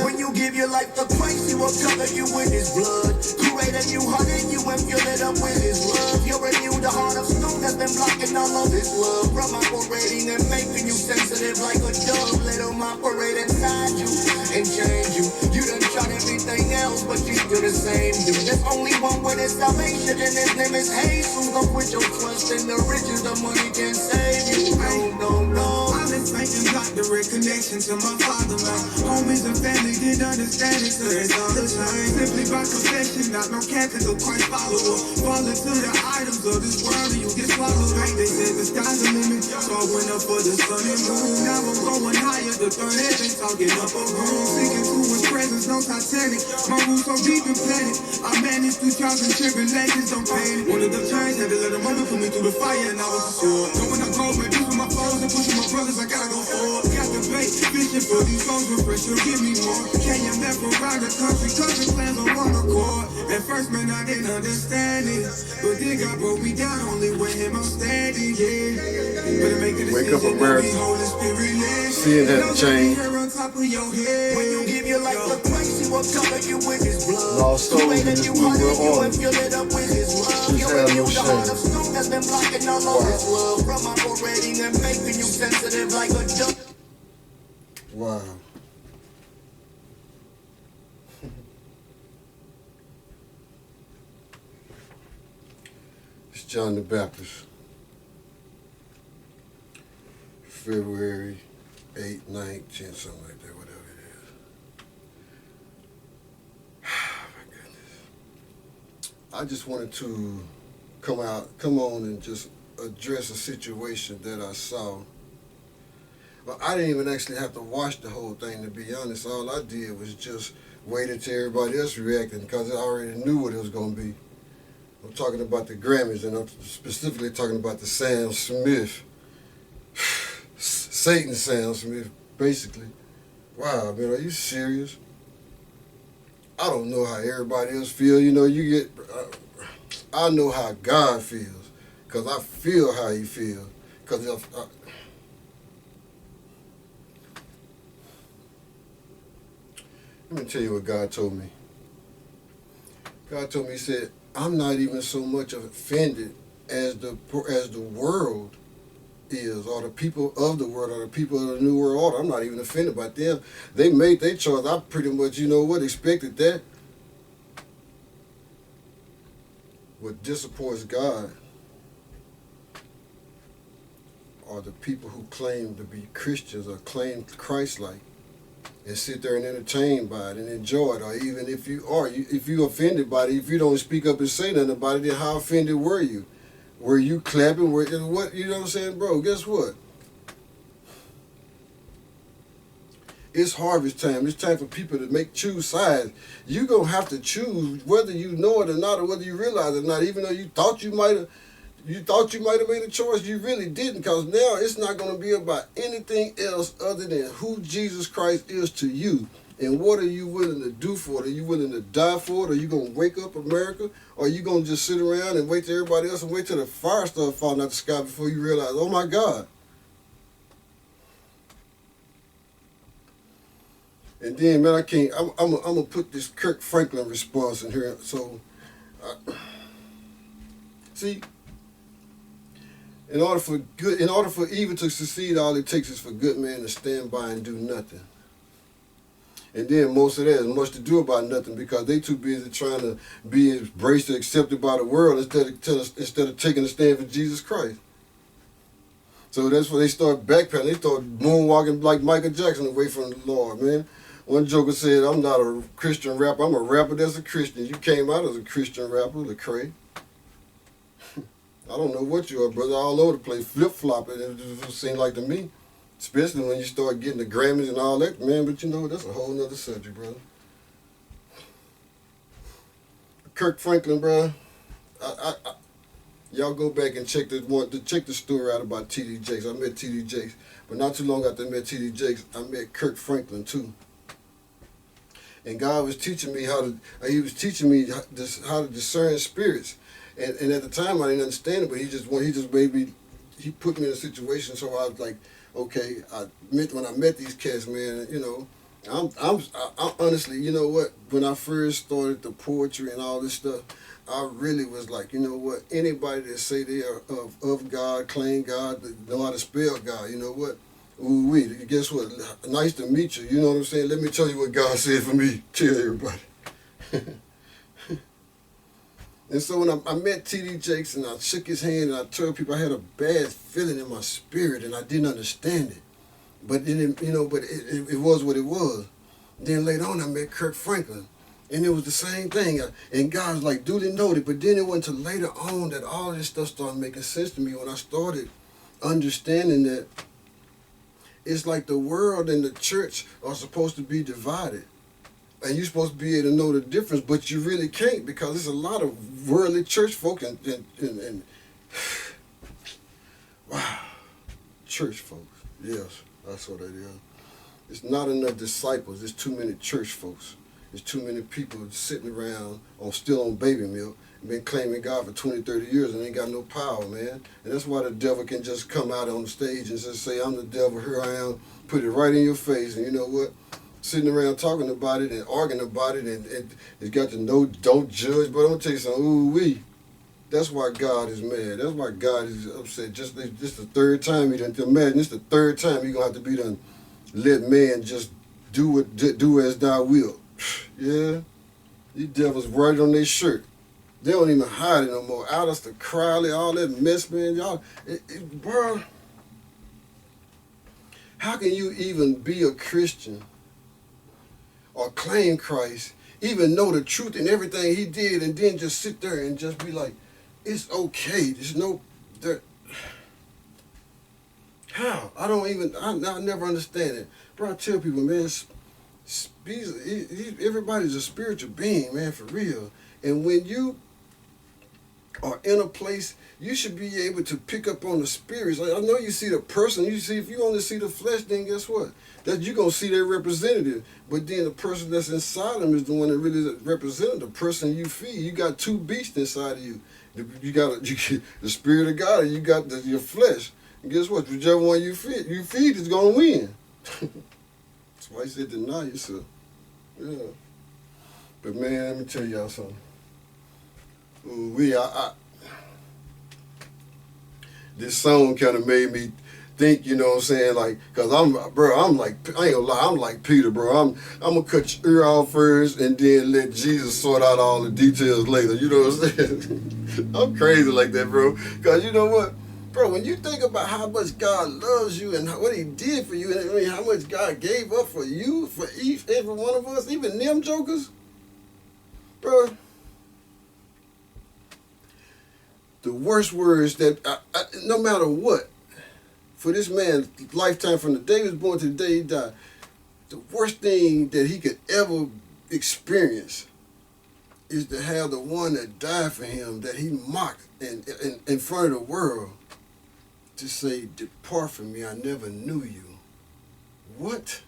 When you give your life to Christ, He will cover you with His blood. Create a new heart in you and fill it up with His love. You'll renew the heart of stone that's been blocking all of His love. From operating and making you sensitive like a dove. Let Him operate inside you and change you. You done tried everything else, but you still the same dude. There's only one way to salvation, and His name is Jesus. Don't put your trust in the riches, the money can't save you. No, no, no. I've been thinking about direct connection to my father, man. Homies and family didn't understand it, so it's all the same. Simply by confession, not no capital Christ follower. Fall into the items of this world and you get swallowed. Right? They said the sky's the limit, so I went up for the sun and moon. Now I'm going higher, the third heaven, talking up a room. Seeking to His presence, no Titanic. My roots so deep and planted. I managed through trials and tribulations, don't panic. Wanted the change, had to let a moment put me through the fire, and I was assured. So when I go, man, this with my foes and pushing my brothers, I gotta go forward. Got the bait, fishing for these souls with pressure, give me more. Can't you never around the country, country plans on one accord. At first, man, I didn't understand it, but then God broke me down, only with Him I'm standing, yeah. Better make a decision, Wake up, America. Seeing that change. When you give your life to Christ, He will cover you with His blood. Lost souls in this new world order. Fill it up with His love. Just have no The heart of shame. stone that's been blocking all of His love. From operating and making you sensitive like a dove. Wow. It's John the Baptist. February 8th, 9th, 10th, something like that, whatever it is. My goodness. I just wanted to come on and just address a situation that I saw. But I didn't even actually have to watch the whole thing, to be honest. All I did was just wait until everybody else reacted, because I already knew what it was going to be. I'm talking about the Grammys, and I'm specifically talking about the Sam Smith, Satan Sam Smith, basically. Wow, man, are you serious? I don't know how everybody else feels. You know, I know how God feels, because I feel how He feels. Because let me tell you what God told me. God told me, He said, I'm not even so much offended as the world is, or the people of the world, or the people of the New World Order. I'm not even offended by them. They made their choice. I pretty much, expected that. What disappoints God are the people who claim to be Christians or claim Christ-like and sit there and entertain by it and enjoy it. Or even if you're offended by it, if you don't speak up and say nothing about it, then how offended were you? Were you clapping? What, you know what I'm saying? Bro, guess what? It's harvest time. It's time for people to choose sides. You're going to have to choose whether you know it or not, or whether you realize it or not. Even though you thought you might have made a choice, you really didn't, because now it's not going to be about anything else other than who Jesus Christ is to you. And what are you willing to do for it? Are you willing to die for it? Are you going to wake up America? Or are you going to just sit around and wait till everybody else and wait till the fire starts falling out the sky before you realize, oh my God. And then, man, I'm going to put this Kirk Franklin response in here. So, see, in order for evil to succeed, all it takes is for good men to stand by and do nothing. And then most of that is much to do about nothing, because they too busy trying to be embraced or accepted by the world instead of taking a stand for Jesus Christ. So that's where they start backpedaling. They start moonwalking like Michael Jackson away from the Lord, man. One joker said, I'm not a Christian rapper, I'm a rapper that's a Christian. You came out as a Christian rapper, Lecrae. I don't know what you are, brother, all over the place, flip-flopping, it just seemed like to me. Especially when you start getting the Grammys and all that, man, but that's a whole nother subject, brother. Kirk Franklin, bro, y'all go back and check the story out about T.D. Jakes. I met T.D. Jakes, but not too long after I met T.D. Jakes, I met Kirk Franklin too. And God was teaching me how to discern spirits. And at the time I didn't understand it, but he put me in a situation, so I was like, okay, when I met these cats, man, I'm honestly, you know what? When I first started the poetry and all this stuff, I really was like, you know what? Anybody that say they are of God, claim God, know how to spell God, you know what? Ooh, wee, guess what? Nice to meet you. You know what I'm saying? Let me tell you what God said for me. Tell everybody. And so when I met T.D. Jakes and I shook his hand and I told people I had a bad feeling in my spirit and I didn't understand it. But then, you know, it was what it was. Then later on I met Kirk Franklin. And it was the same thing. And God was like, duly noted. But then it went until later on that all this stuff started making sense to me when I started understanding that it's like the world and the church are supposed to be divided. And you're supposed to be able to know the difference, but you really can't because there's a lot of worldly church folk and wow, church folks. Yes, that's what it is. It's not enough disciples. There's too many church folks. There's too many people sitting around still on baby milk and been claiming God for 20, 30 years and ain't got no power, man. And that's why the devil can just come out on the stage and just say, I'm the devil, here I am, put it right in your face. And you know what? Sitting around talking about it and arguing about it and it's got to know, don't judge. But I'm going to tell you something, ooh-wee. That's why God is mad. That's why God is upset. Just this the third time he done. Imagine this the third time you're going to have to be done. Let man just do as thou wilt. Yeah, these devils right on their shirt. They don't even hide it no more. Alistair Crowley, all that mess, man. Y'all, bro, how can you even be a Christian or claim Christ, even know the truth and everything he did, and then just sit there and just be like, it's okay. There's no, there. How? I never understand it. Bro, I tell people, man, everybody's a spiritual being, man, for real. And when you are in a place, you should be able to pick up on the spirits. Like, I know you see the person. You see, if you only see the flesh, then guess what? That you're going to see their representative. But then the person that's inside them is the one that really represents the person you feed. You got two beasts inside of you. You got the spirit of God, and you got your flesh. And guess what? Whichever one you feed is going to win. That's why he said deny yourself. Yeah. But man, let me tell y'all something. This song kind of made me think, you know what I'm saying, like, cause I ain't gonna lie, I'm like Peter, bro. I'm gonna cut your ear off first and then let Jesus sort out all the details later. You know what I'm saying? I'm crazy like that, bro. Cause you know what, bro, when you think about how much God loves you and what he did for you, and I mean, how much God gave up for you, for every one of us, even them jokers, bro. The worst words that, no matter what, for this man's lifetime, from the day he was born to the day he died, the worst thing that he could ever experience is to have the one that died for him, that he mocked in front of the world, to say, depart from me, I never knew you. What?